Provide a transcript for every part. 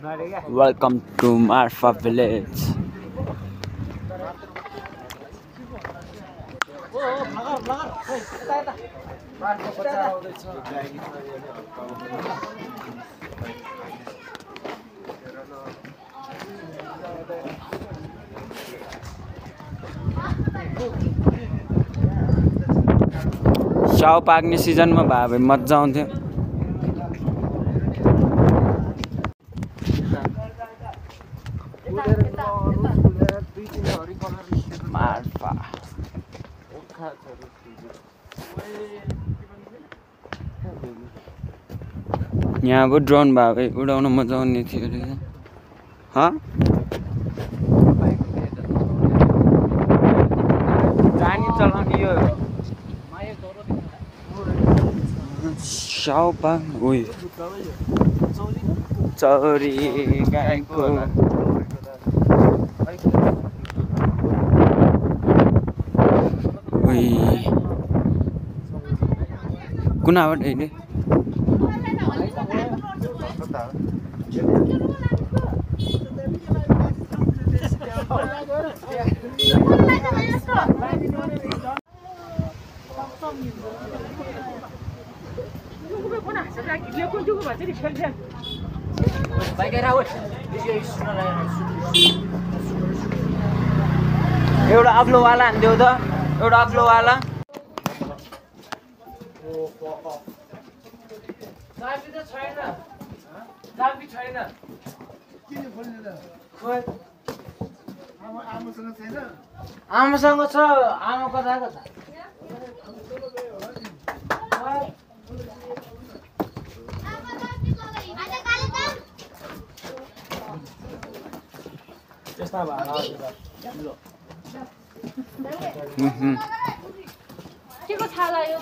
Welcome to Marfa village. स्याउ पाक्ने सिजनमा भए भए मजा आउँथ्यो। मार्फा यहाँ अब ड्रोन भए भए उडाउन मजा आउने थियो अरे। जानी चलाउने यो स्याउ पाक चौरी गाईको कुनाबाट अहिले एउटा अग्लोवाला हान्देऊ त एउटा अग्लोवाला आमासँग छ आमा कता कता के को छाला यो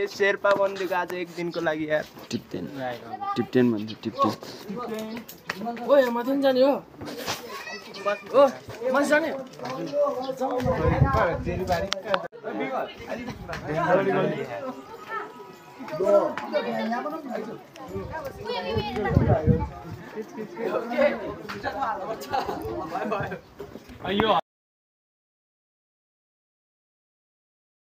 शेर्पा बन्दीको आज एक दिनको लागि यार टिप्टेन भन्छ टिप्टेन ओए माथि नि जाने हो ओ माथि जाने